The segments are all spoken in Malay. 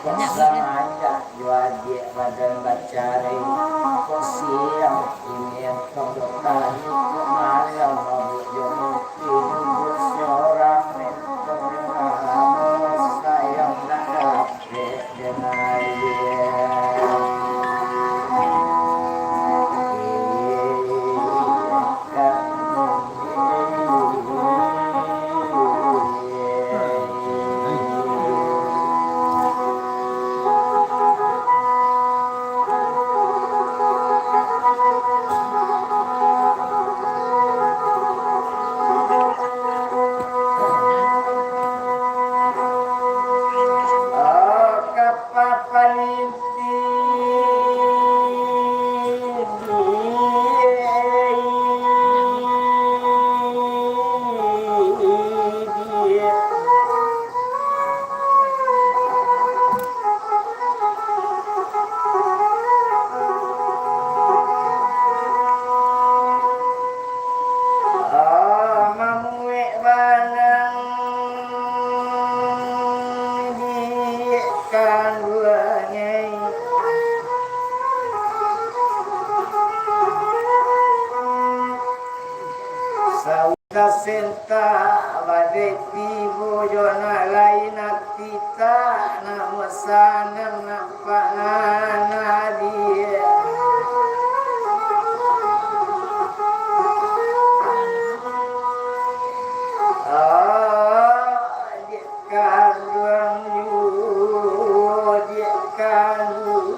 sengaja juadia badan bacari kok siang ini kodok tadi kok malam mau jono hidup seorang mentor sayang nak dengan dia. Senta badeti bojona lain kita nama sana nampana dia dia kandung dia kandung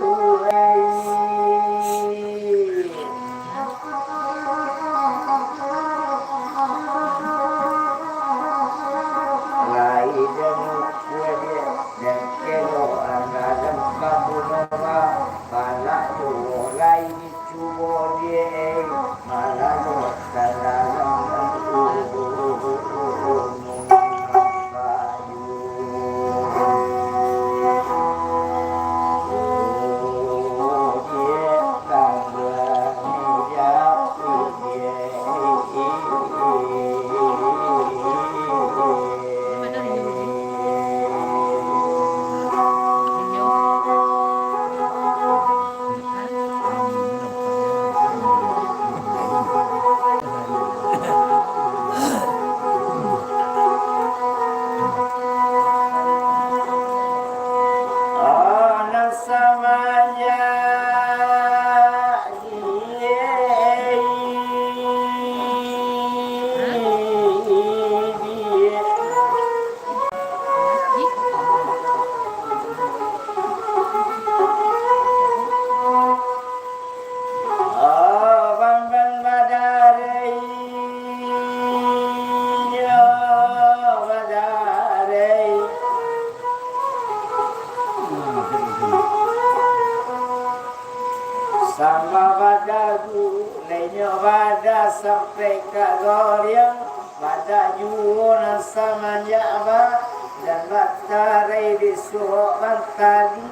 sama badagu lenyo bada sampai ke goriang bada juona sama nyaba dan batare di suho bantadi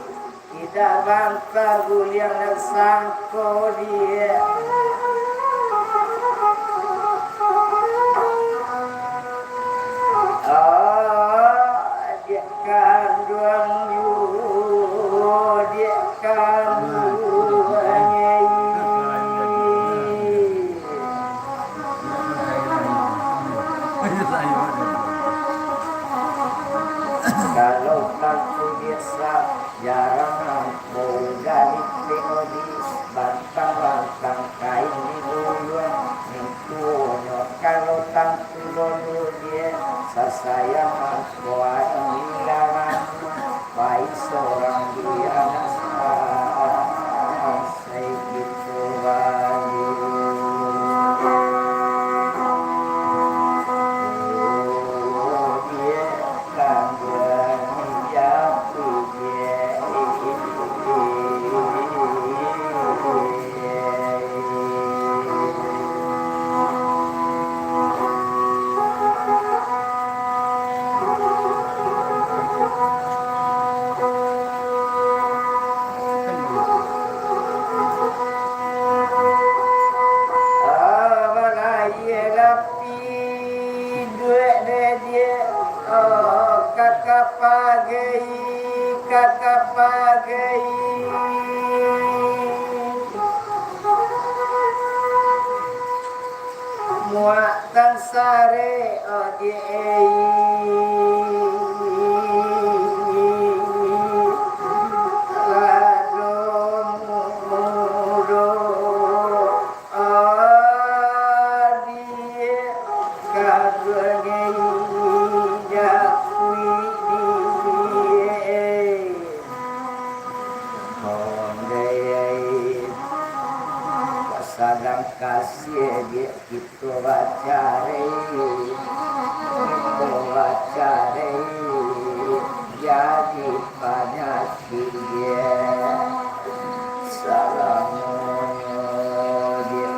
tidak banta guliang dan sangko dia dia kandung dia kandung kalau tantu biasa jarang mau dari teori bantang-bantang kain di buluan mintunya kalau tantu dulu dia sasayang kuat hilangan baik seorang dia saya gitu lagi. kakak pakai muak tan sare odiei sadang kasih dia kita bacare jadi penyakit dia salamunyo dia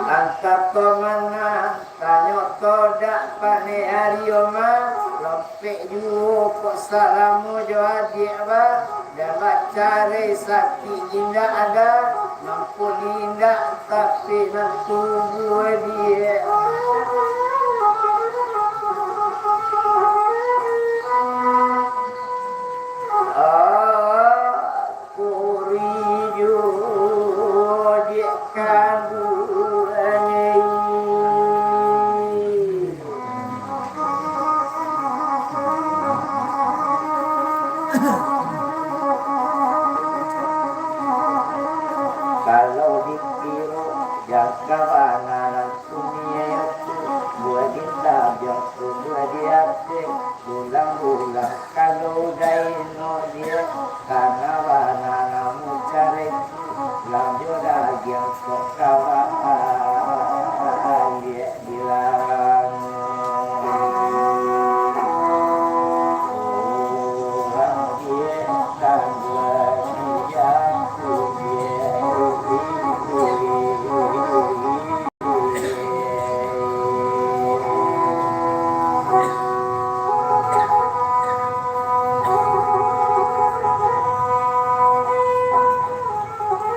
Angkat mana tanyo todak pane arioma lopek juo kok salamu jo adik ba dapat cari sakti indah ada mampu indah tapi nak tubuh dia